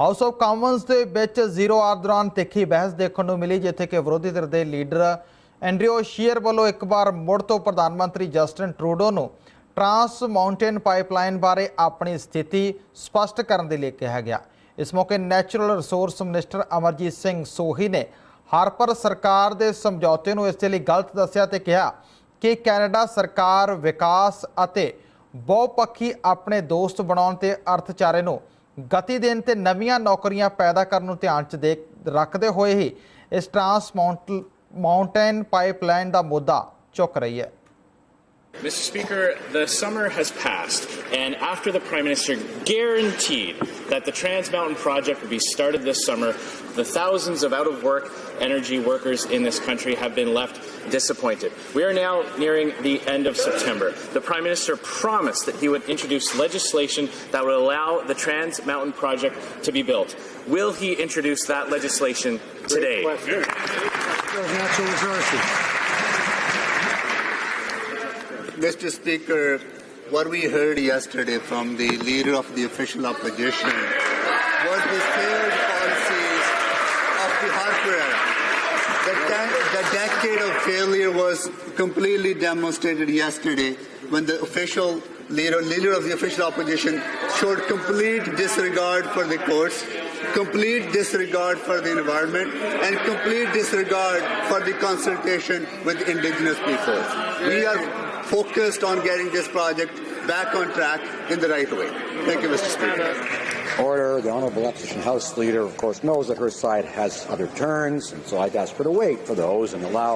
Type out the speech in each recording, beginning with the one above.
House of Commons ਦੇ ਵਿੱਚ 0 R ਦੌਰਾਨ ਤਿੱਖੀ ਬਹਿਸ ਦੇਖਣ ਨੂੰ ਮਿਲੀ, ਜਿੱਥੇ ਕਿ ਵਿਰੋਧੀ ਧਿਰ ਦੇ ਲੀਡਰ ਐਂਡਰਿਊ ਸ਼ੀਅਰ ਵੱਲੋਂ ਇੱਕ ਵਾਰ ਮੁੜ ਤੋਂ ਪ੍ਰਧਾਨ ਮੰਤਰੀ ਜਸਟਿਨ ਟਰੂਡੋ ਨੂੰ ਟਰਾਂਸ ਮਾਊਂਟੇਨ ਪਾਈਪਲਾਈਨ ਬਾਰੇ ਆਪਣੀ ਸਥਿਤੀ ਸਪਸ਼ਟ ਕਰਨ ਦੇ ਲਈ ਕਿਹਾ ਗਿਆ। ਇਸ ਮੌਕੇ natural resource minister Amarjit Singh Sohi ਨੇ ਹਾਰਪਰ ਸਰਕਾਰ ਦੇ ਸਮਝੌਤੇ ਨੂੰ ਇਸ ਦੇ ਲਈ ਗਲਤ ਦੱਸਿਆ ਤੇ ਕਿਹਾ ਕਿ ਕੈਨੇਡਾ ਸਰਕਾਰ ਵਿਕਾਸ ਅਤੇ ਬਹੁਪੱਖੀ ਆਪਣੇ ਦੋਸਤ ਬਣਾਉਣ ਤੇ ਅਰਥਚਾਰੇ ਨੂੰ ਗਤੀ ਦੇਣ ਤੇ ਨਵੀਆਂ ਨੌਕਰੀਆਂ ਪੈਦਾ ਕਰਨ ਨੂੰ ਧਿਆਨ 'ਚ ਰੱਖਦੇ ਹੋਏ ਹੀ ਇਸ ਟਰਾਂਸ ਮਾਊਂਟੇਨ ਪਾਈਪਲਾਈਨ ਦਾ ਮੁੱਦਾ ਚੁੱਕ ਰਹੀ ਹੈ। Mr. Speaker, the summer has passed, and after the Prime Minister guaranteed that the Trans Mountain project would be started this summer, the thousands of out-of-work energy workers in this country have been left disappointed. We are now nearing the end of September. The Prime Minister promised that he would introduce legislation that would allow the Trans Mountain project to be built. Will he introduce that legislation today? Natural resources. Mr. Speaker, what we heard yesterday from the leader of the official opposition was the failed policies of the Harper era. The decade of failure was completely demonstrated yesterday when the official leader of the official opposition showed complete disregard for the courts, complete disregard for the environment, and complete disregard for the consultation with indigenous peoples. We are focused on getting this project back on track in the right way. Thank you, Mr. Speaker. Order. The Honourable Opposition House Leader, of course, knows that her side has other turns, and so I'd ask her to wait for those and allow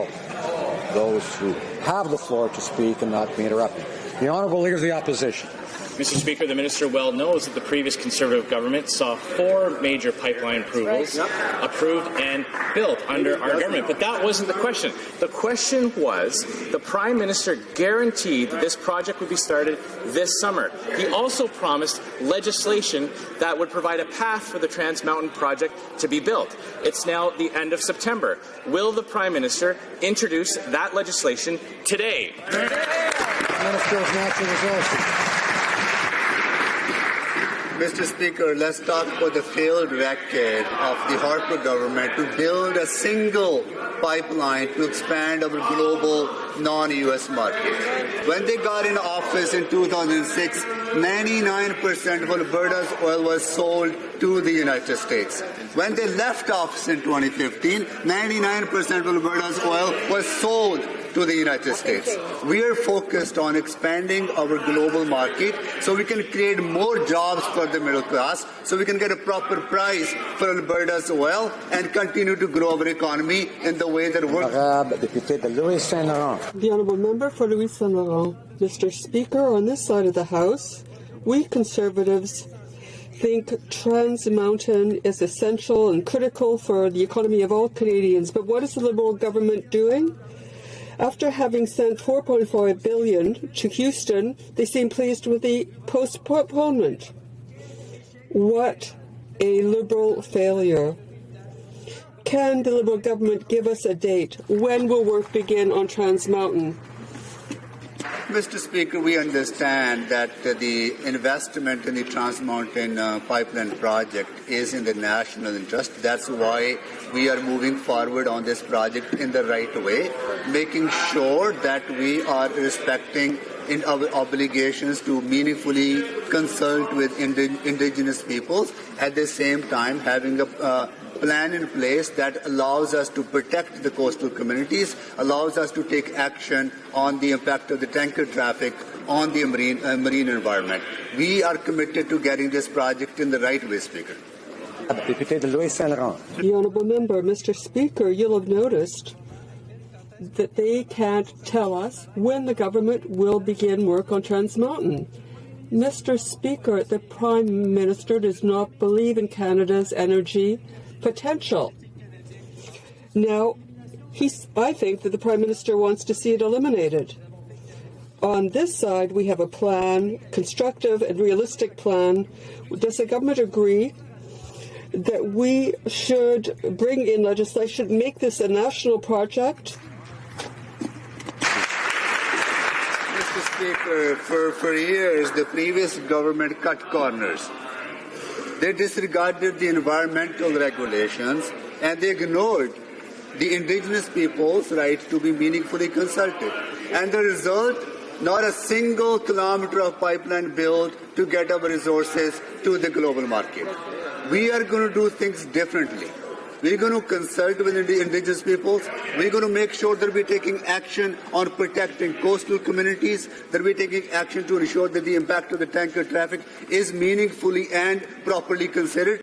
those who have the floor to speak and not be interrupted. The Honourable Leader of the Opposition. Mr. Speaker, the Minister well knows that the previous Conservative government saw 4 major pipeline approvals approved and built under our government. But that wasn't the question. The question was the Prime Minister guaranteed that this project would be started this summer. He also promised legislation that would provide a path for the Trans Mountain project to be built. It's now the end of September. Will the Prime Minister introduce that legislation today? Minister of Natural Resources. Mr. Speaker, let's talk about the failed record of the Harper government to build a single pipeline to expand our global non-US market. When they got in office in 2006, 99% of Alberta's oil was sold to the United States. When they left office in 2015, 99% of Alberta's oil was sold to the United States. We are focused on expanding our global market so we can create more jobs for the middle class, so we can get a proper price for Alberta's oil and continue to grow our economy in the way that works. The Honourable Member for Louis Saint Laurent. Mr. Speaker, on this side of the House, we Conservatives think Trans Mountain is essential and critical for the economy of all Canadians. But what is the Liberal government doing? After having sent $4.5 billion to Houston, they seem pleased with the postponement. What a Liberal failure. Can the Liberal government give us a date? When will work begin on Trans Mountain? Mr. Speaker, we understand that the investment in the Trans Mountain pipeline project is in the national interest. That's why we are moving forward on this project in the right way, making sure that we are respecting in our obligations to meaningfully consult with indigenous peoples, at the same time having a plan in place that allows us to protect the coastal communities, allows us to take action on the impact of the tanker traffic on the marine environment. We are committed to getting this project in the right way, Speaker. The Honourable Member, Mr. Speaker, you'll have noticed that they can't tell us when the government will begin work on Trans Mountain. Mr. Speaker, the Prime Minister does not believe in Canada's energy potential. Now, I think that the Prime Minister wants to see it eliminated. On this side, we have a plan, constructive and realistic plan. Does the government agree that we should bring in legislation, make this a national project? Mr. Speaker, for years, the previous government cut corners. They disregarded the environmental regulations and they ignored the indigenous people's right to be meaningfully consulted. And the result, not a single kilometer of pipeline built to get our resources to the global market. We are going to do things differently. We're going to consult with the indigenous peoples. We're going to make sure that we're taking action on protecting coastal communities, that we're taking action to ensure that the impact of the tanker traffic is meaningfully and properly considered.